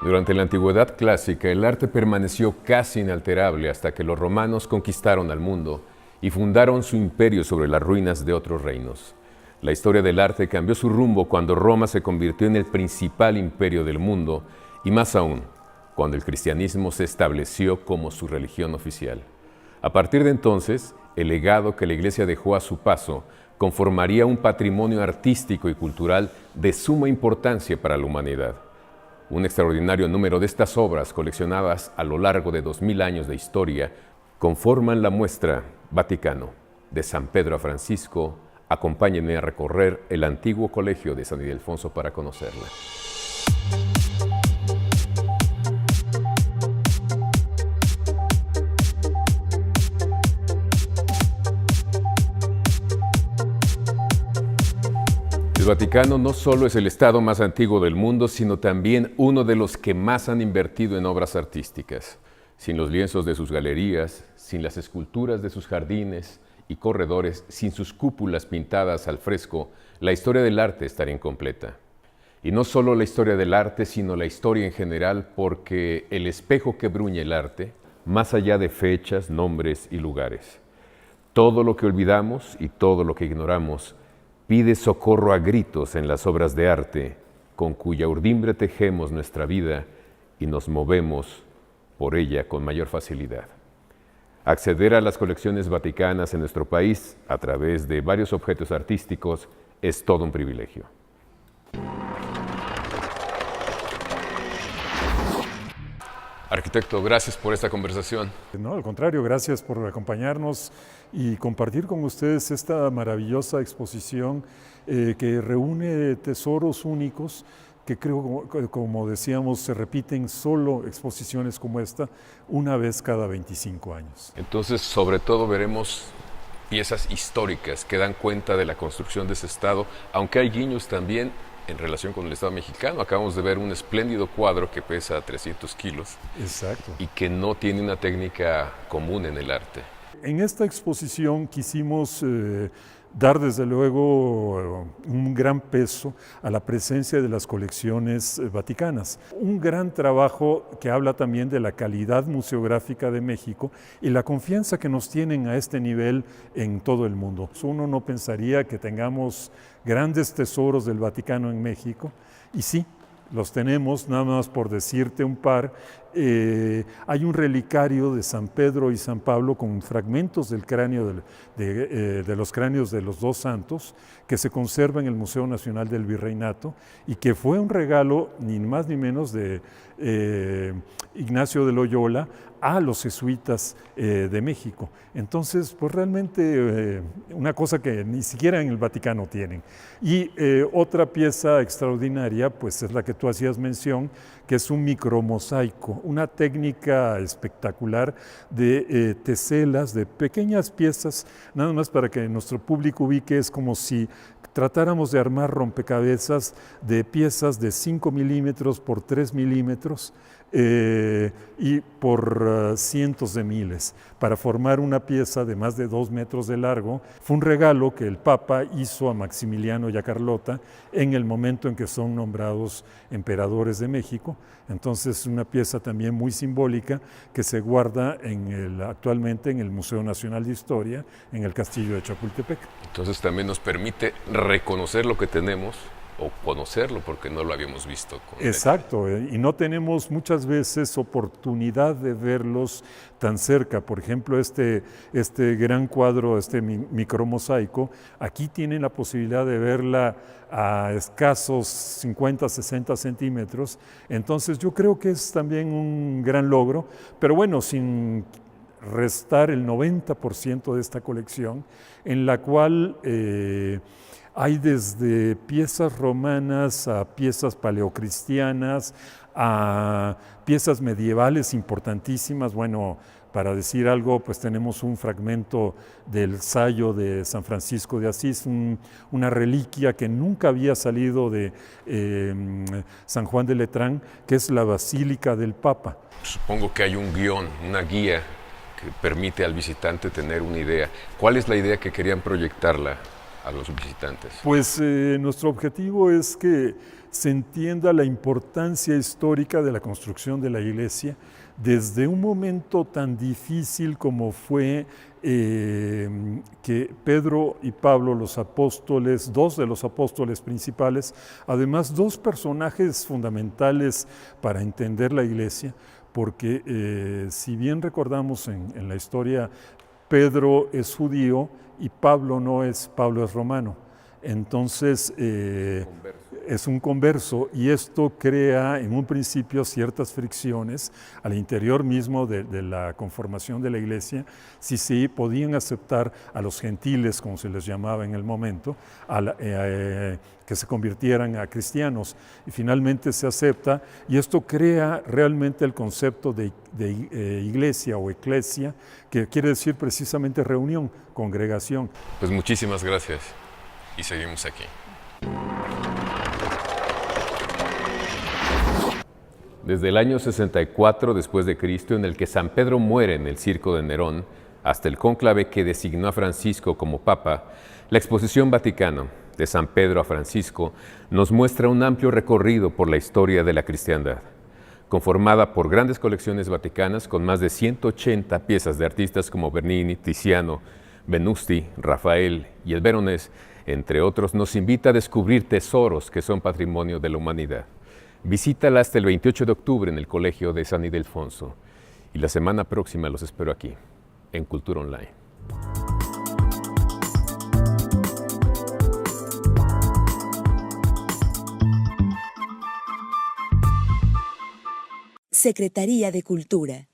Durante la antigüedad clásica, el arte permaneció casi inalterable hasta que los romanos conquistaron al mundo y fundaron su imperio sobre las ruinas de otros reinos. La historia del arte cambió su rumbo cuando Roma se convirtió en el principal imperio del mundo y más aún, cuando el cristianismo se estableció como su religión oficial. A partir de entonces, el legado que la Iglesia dejó a su paso conformaría un patrimonio artístico y cultural de suma importancia para la humanidad. Un extraordinario número de estas obras, coleccionadas a lo largo de 2000 años de historia, conforman la muestra Vaticano, de San Pedro a Francisco. Acompáñenme a recorrer el antiguo colegio de San Ildefonso para conocerla. El Vaticano no solo es el estado más antiguo del mundo, sino también uno de los que más han invertido en obras artísticas. Sin los lienzos de sus galerías, sin las esculturas de sus jardines y corredores, sin sus cúpulas pintadas al fresco, la historia del arte estaría incompleta. Y no solo la historia del arte, sino la historia en general, porque el espejo que bruñe el arte, más allá de fechas, nombres y lugares. Todo lo que olvidamos y todo lo que ignoramos pide socorro a gritos en las obras de arte, con cuya urdimbre tejemos nuestra vida y nos movemos por ella con mayor facilidad. Acceder a las colecciones vaticanas en nuestro país a través de varios objetos artísticos es todo un privilegio. Arquitecto, gracias por esta conversación. No, al contrario, gracias por acompañarnos y compartir con ustedes esta maravillosa exposición que reúne tesoros únicos que creo, como decíamos, se repiten solo exposiciones como esta una vez cada 25 años. Entonces, sobre todo veremos piezas históricas que dan cuenta de la construcción de ese estado, aunque hay guiños también en relación con el Estado mexicano. Acabamos de ver un espléndido cuadro que pesa 300 kilos. Exacto. Y que no tiene una técnica común en el arte. En esta exposición quisimos dar desde luego un gran peso a la presencia de las colecciones vaticanas. Un gran trabajo que habla también de la calidad museográfica de México y la confianza que nos tienen a este nivel en todo el mundo. Uno no pensaría que tengamos grandes tesoros del Vaticano en México, y sí, los tenemos. Nada más por decirte un par. Hay un relicario de San Pedro y San Pablo con fragmentos del cráneo de los cráneos de los dos santos que se conserva en el Museo Nacional del Virreinato y que fue un regalo ni más ni menos de Ignacio de Loyola a los jesuitas de México. Entonces, pues realmente una cosa que ni siquiera en el Vaticano tienen. Y otra pieza extraordinaria, pues es la que tú hacías mención, que es un micromosaico, una técnica espectacular de teselas, de pequeñas piezas, nada más para que nuestro público ubique. Es como si tratáramos de armar rompecabezas de piezas de 5 milímetros por 3 milímetros y por cientos de miles, para formar una pieza de más de 2 metros de largo. Fue un regalo que el Papa hizo a Maximiliano y a Carlota en el momento en que son nombrados emperadores de México. Entonces, una pieza también muy simbólica que se guarda actualmente en el Museo Nacional de Historia, en el Castillo de Chapultepec. Entonces también nos permite reconocer lo que tenemos o conocerlo porque no lo habíamos visto. Exacto, y no tenemos muchas veces oportunidad de verlos tan cerca. Por ejemplo, este gran cuadro, este micromosaico, aquí tienen la posibilidad de verla a escasos 50, 60 centímetros. Entonces yo creo que es también un gran logro, pero bueno, sin restar el 90% de esta colección, en la cual hay desde piezas romanas a piezas paleocristianas, a piezas medievales importantísimas. Bueno, para decir algo, pues tenemos un fragmento del Sayo de San Francisco de Asís, una reliquia que nunca había salido de San Juan de Letrán, que es la Basílica del Papa. Supongo que hay un guión, una guía que permite al visitante tener una idea. ¿Cuál es la idea que querían proyectarla a los visitantes? Pues nuestro objetivo es que se entienda la importancia histórica de la construcción de la iglesia desde un momento tan difícil como fue que Pedro y Pablo, los apóstoles, dos de los apóstoles principales, además dos personajes fundamentales para entender la iglesia, porque si bien recordamos en la historia, Pedro es judío y Pablo no es, Pablo es romano. Entonces es un converso y esto crea en un principio ciertas fricciones al interior mismo de la conformación de la iglesia, si podían aceptar a los gentiles, como se les llamaba en el momento, que se convirtieran a cristianos. Y finalmente se acepta y esto crea realmente el concepto de iglesia o eclesia, que quiere decir precisamente reunión, congregación. Pues muchísimas gracias y seguimos aquí. Desde el año 64 después de Cristo, en el que San Pedro muere en el circo de Nerón, hasta el cónclave que designó a Francisco como papa, la Exposición Vaticano, de San Pedro a Francisco, nos muestra un amplio recorrido por la historia de la cristiandad, conformada por grandes colecciones vaticanas con más de 180 piezas de artistas como Bernini, Tiziano, Venusti, Rafael y el Veronés, entre otros. Nos invita a descubrir tesoros que son patrimonio de la humanidad. Visítala hasta el 28 de octubre en el Colegio de San Ildefonso. Y la semana próxima los espero aquí, en Cultura Online. Secretaría de Cultura.